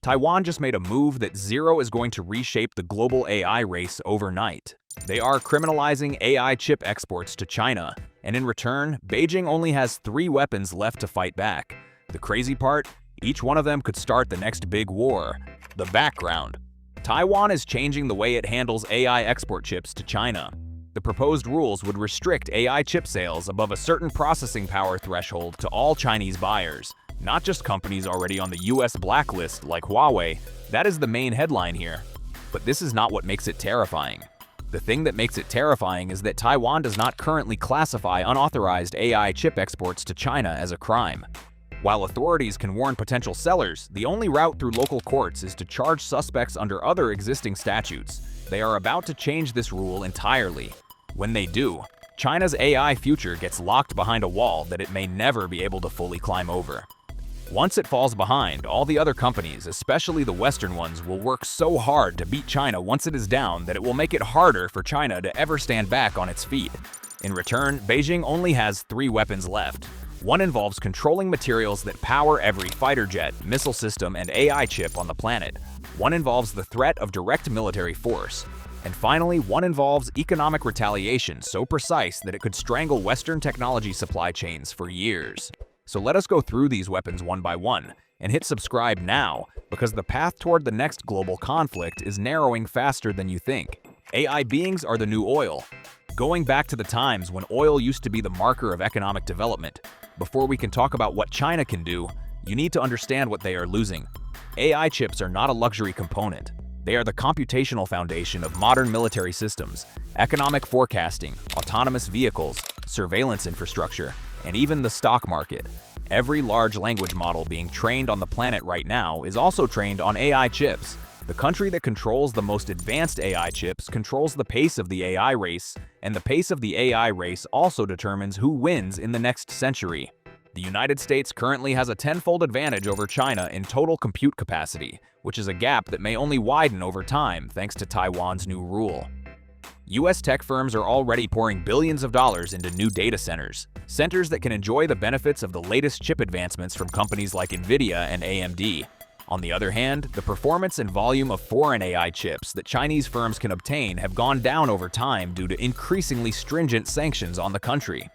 Taiwan just made a move that Zero is going to reshape the global AI race overnight. They are criminalizing AI chip exports to China, and in return, Beijing only has 3 weapons left to fight back. The crazy part? Each one of them could start the next big war. The background. Taiwan is changing the way it handles AI export chips to China. The proposed rules would restrict AI chip sales above a certain processing power threshold to all Chinese buyers, not just companies already on the US blacklist like Huawei. That is the main headline here. But this is not what makes it terrifying. The thing that makes it terrifying is that Taiwan does not currently classify unauthorized AI chip exports to China as a crime. While authorities can warn potential sellers, the only route through local courts is to charge suspects under other existing statutes. They are about to change this rule entirely. When they do, China's AI future gets locked behind a wall that it may never be able to fully climb over. Once it falls behind, all the other companies, especially the Western ones, will work so hard to beat China once it is down that it will make it harder for China to ever stand back on its feet. In return, Beijing only has 3 weapons left. One involves controlling materials that power every fighter jet, missile system, and AI chip on the planet. One involves the threat of direct military force. And finally, one involves economic retaliation so precise that it could strangle Western technology supply chains for years. So let us go through these weapons one by one, and hit subscribe now, because the path toward the next global conflict is narrowing faster than you think. AI beings are the new oil. Going back to the times when oil used to be the marker of economic development, before we can talk about what China can do, you need to understand what they are losing. AI chips are not a luxury component. They are the computational foundation of modern military systems, economic forecasting, autonomous vehicles, surveillance infrastructure, and even the stock market. Every large language model being trained on the planet right now is also trained on AI chips. The country that controls the most advanced AI chips controls the pace of the AI race, and the pace of the AI race also determines who wins in the next century. The United States currently has a 10-fold advantage over China in total compute capacity, which is a gap that may only widen over time thanks to Taiwan's new rule. US tech firms are already pouring billions of dollars into new data centers that can enjoy the benefits of the latest chip advancements from companies like Nvidia and AMD. On the other hand, the performance and volume of foreign AI chips that Chinese firms can obtain have gone down over time due to increasingly stringent sanctions on the country.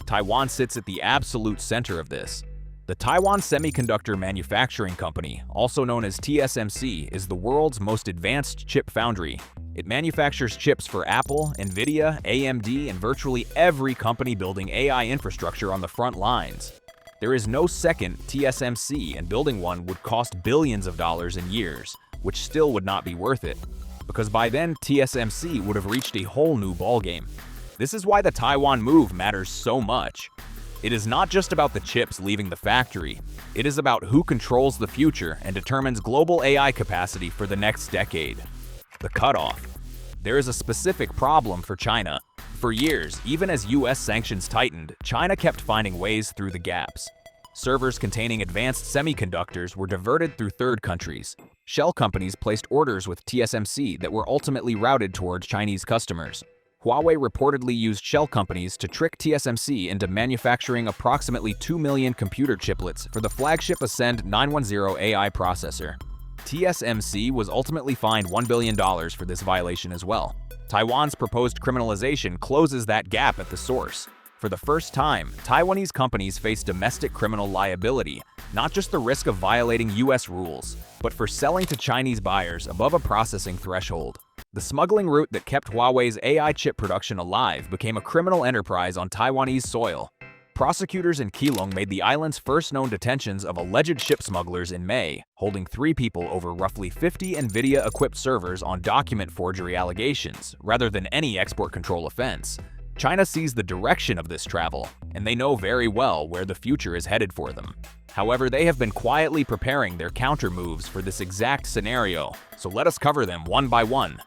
Taiwan sits at the absolute center of this. The Taiwan Semiconductor Manufacturing Company, also known as TSMC, is the world's most advanced chip foundry. It manufactures chips for Apple, Nvidia, AMD, and virtually every company building AI infrastructure on the front lines. There is no second TSMC, and building one would cost billions of dollars in years, which still would not be worth it, because by then TSMC would have reached a whole new ballgame. This is why the Taiwan move matters so much. It is not just about the chips leaving the factory. It is about who controls the future and determines global AI capacity for the next decade. The cutoff. There is a specific problem for China. For years, even as US sanctions tightened, China kept finding ways through the gaps. Servers containing advanced semiconductors were diverted through third countries. Shell companies placed orders with TSMC that were ultimately routed towards Chinese customers. Huawei reportedly used shell companies to trick TSMC into manufacturing approximately 2 million computer chiplets for the flagship Ascend 910 AI processor. TSMC was ultimately fined $1 billion for this violation as well. Taiwan's proposed criminalization closes that gap at the source. For the first time, Taiwanese companies face domestic criminal liability, not just the risk of violating US rules, but for selling to Chinese buyers above a processing threshold. The smuggling route that kept Huawei's AI chip production alive became a criminal enterprise on Taiwanese soil. Prosecutors in Keelung made the island's first known detentions of alleged ship smugglers in May, holding 3 people over roughly 50 NVIDIA-equipped servers on document forgery allegations, rather than any export control offense. China sees the direction of this travel, and they know very well where the future is headed for them. However, they have been quietly preparing their counter moves for this exact scenario, so let us cover them one by one.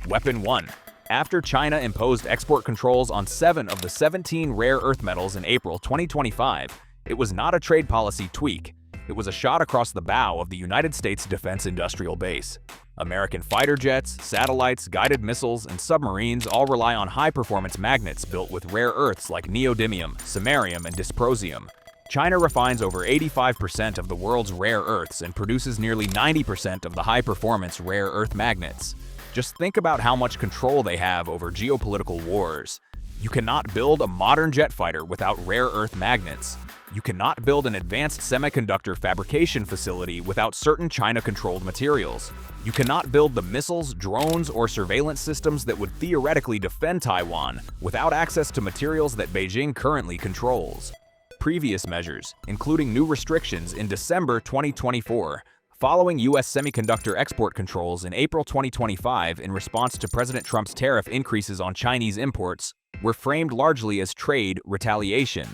Weapon 1. After China imposed export controls on 7 of the 17 rare earth metals in April 2025, it was not a trade policy tweak. It was a shot across the bow of the United States defense industrial base. American fighter jets, satellites, guided missiles, and submarines all rely on high-performance magnets built with rare earths like neodymium, samarium, and dysprosium. China refines over 85% of the world's rare earths and produces nearly 90% of the high-performance rare earth magnets. Just think about how much control they have over geopolitical wars. You cannot build a modern jet fighter without rare earth magnets. You cannot build an advanced semiconductor fabrication facility without certain China-controlled materials. You cannot build the missiles, drones, or surveillance systems that would theoretically defend Taiwan without access to materials that Beijing currently controls. Previous measures, including new restrictions in December 2024, following U.S. semiconductor export controls in April 2025 in response to President Trump's tariff increases on Chinese imports, were framed largely as trade retaliation.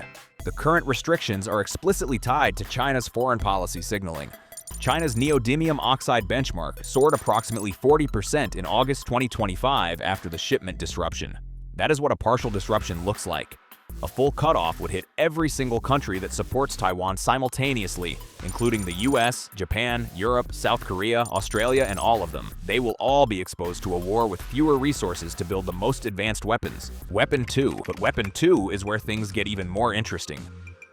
The current restrictions are explicitly tied to China's foreign policy signaling. China's neodymium oxide benchmark soared approximately 40% in August 2025 after the shipment disruption. That is what a partial disruption looks like. A full cutoff would hit every single country that supports Taiwan simultaneously, including the US, Japan, Europe, South Korea, Australia, and all of them. They will all be exposed to a war with fewer resources to build the most advanced weapons. Weapon 2. But Weapon 2 is where things get even more interesting.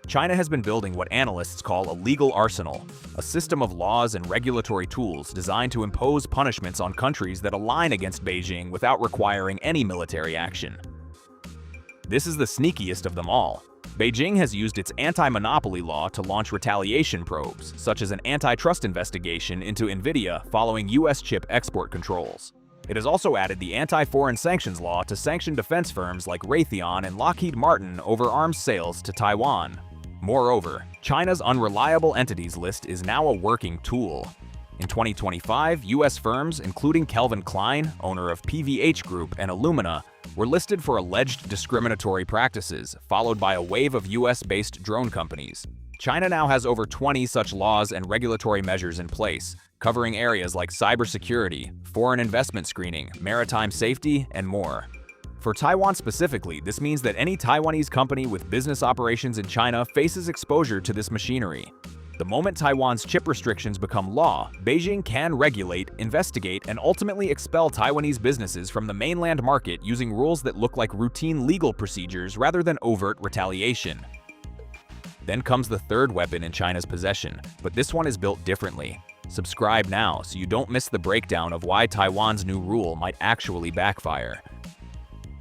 China has been building what analysts call a legal arsenal, a system of laws and regulatory tools designed to impose punishments on countries that align against Beijing without requiring any military action. This is the sneakiest of them all. Beijing has used its anti-monopoly law to launch retaliation probes, such as an antitrust investigation into NVIDIA following U.S. chip export controls. It has also added the anti-foreign sanctions law to sanction defense firms like Raytheon and Lockheed Martin over arms sales to Taiwan. Moreover, China's unreliable entities list is now a working tool. In 2025, U.S. firms, including Calvin Klein, owner of PVH Group and Illumina, were listed for alleged discriminatory practices, followed by a wave of US-based drone companies. China now has over 20 such laws and regulatory measures in place, covering areas like cybersecurity, foreign investment screening, maritime safety, and more. For Taiwan specifically, this means that any Taiwanese company with business operations in China faces exposure to this machinery. The moment Taiwan's chip restrictions become law, Beijing can regulate, investigate, and ultimately expel Taiwanese businesses from the mainland market using rules that look like routine legal procedures rather than overt retaliation. Then comes the third weapon in China's possession, but this one is built differently. Subscribe now so you don't miss the breakdown of why Taiwan's new rule might actually backfire.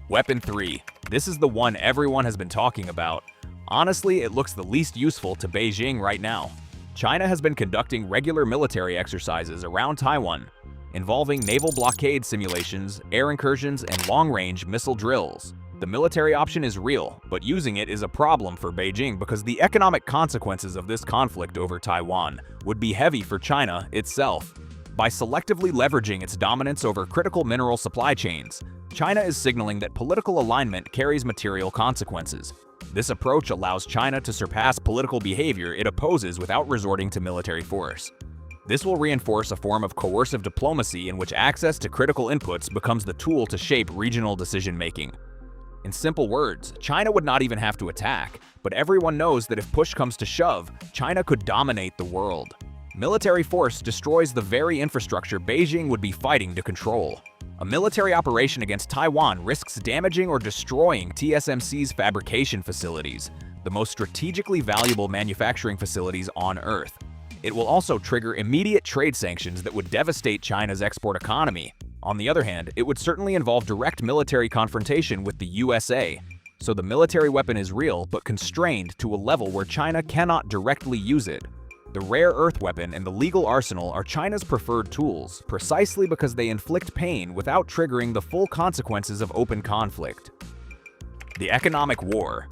Weapon 3. This is the one everyone has been talking about. Honestly, it looks the least useful to Beijing right now. China has been conducting regular military exercises around Taiwan, involving naval blockade simulations, air incursions, and long-range missile drills. The military option is real, but using it is a problem for Beijing because the economic consequences of this conflict over Taiwan would be heavy for China itself. By selectively leveraging its dominance over critical mineral supply chains, China is signaling that political alignment carries material consequences. This approach allows China to surpass political behavior it opposes without resorting to military force. This will reinforce a form of coercive diplomacy in which access to critical inputs becomes the tool to shape regional decision-making. In simple words, China would not even have to attack, but everyone knows that if push comes to shove, China could dominate the world. Military force destroys the very infrastructure Beijing would be fighting to control. A military operation against Taiwan risks damaging or destroying TSMC's fabrication facilities, the most strategically valuable manufacturing facilities on Earth. It will also trigger immediate trade sanctions that would devastate China's export economy. On the other hand, it would certainly involve direct military confrontation with the USA. So the military weapon is real, but constrained to a level where China cannot directly use it. The rare earth weapon and the legal arsenal are China's preferred tools, precisely because they inflict pain without triggering the full consequences of open conflict. The economic war.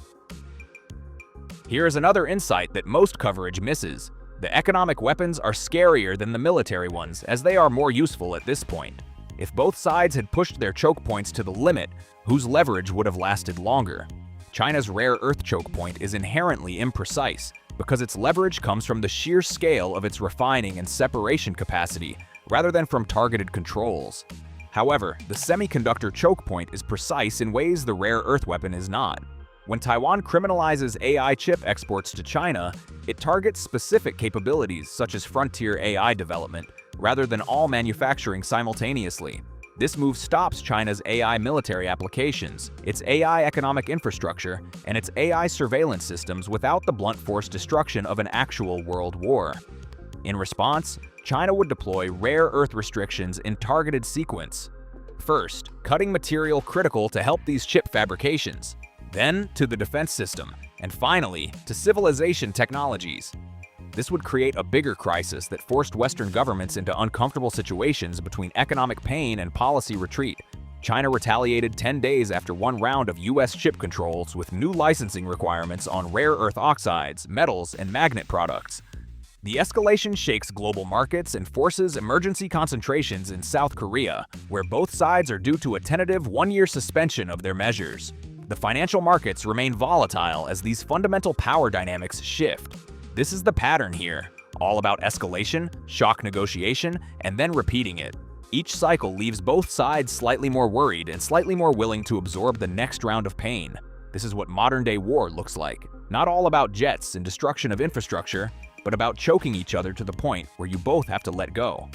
Here is another insight that most coverage misses. The economic weapons are scarier than the military ones, as they are more useful at this point. If both sides had pushed their choke points to the limit, whose leverage would have lasted longer? China's rare earth choke point is inherently imprecise, because its leverage comes from the sheer scale of its refining and separation capacity, rather than from targeted controls. However, the semiconductor choke point is precise in ways the rare earth weapon is not. When Taiwan criminalizes AI chip exports to China, it targets specific capabilities such as frontier AI development, rather than all manufacturing simultaneously. This move stops China's AI military applications, its AI economic infrastructure, and its AI surveillance systems without the blunt force destruction of an actual world war. In response, China would deploy rare earth restrictions in targeted sequence. First, cutting material critical to help these chip fabrications, then to the defense system, and finally to civilization technologies. This would create a bigger crisis that forced Western governments into uncomfortable situations between economic pain and policy retreat. China retaliated 10 days after one round of US chip controls with new licensing requirements on rare earth oxides, metals, and magnet products. The escalation shakes global markets and forces emergency concentrations in South Korea, where both sides are due to a tentative one-year suspension of their measures. The financial markets remain volatile as these fundamental power dynamics shift. This is the pattern here, all about escalation, shock negotiation, and then repeating it. Each cycle leaves both sides slightly more worried and slightly more willing to absorb the next round of pain. This is what modern-day war looks like. Not all about jets and destruction of infrastructure, but about choking each other to the point where you both have to let go.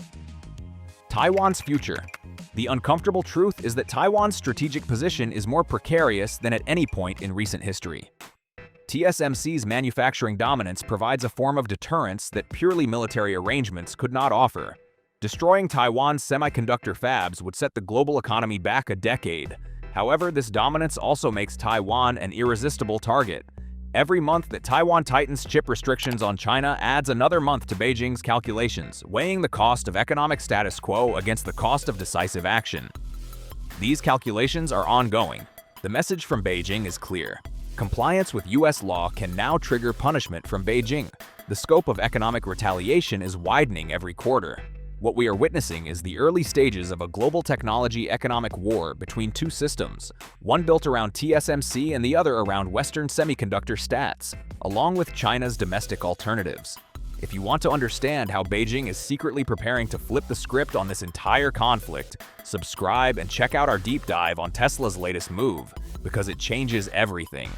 Taiwan's future. The uncomfortable truth is that Taiwan's strategic position is more precarious than at any point in recent history. TSMC's manufacturing dominance provides a form of deterrence that purely military arrangements could not offer. Destroying Taiwan's semiconductor fabs would set the global economy back a decade. However, this dominance also makes Taiwan an irresistible target. Every month that Taiwan tightens chip restrictions on China adds another month to Beijing's calculations, weighing the cost of economic status quo against the cost of decisive action. These calculations are ongoing. The message from Beijing is clear. Compliance with US law can now trigger punishment from Beijing. The scope of economic retaliation is widening every quarter. What we are witnessing is the early stages of a global technology economic war between two systems, one built around TSMC and the other around Western semiconductor stats, along with China's domestic alternatives. If you want to understand how Beijing is secretly preparing to flip the script on this entire conflict, subscribe and check out our deep dive on Tesla's latest move, because it changes everything.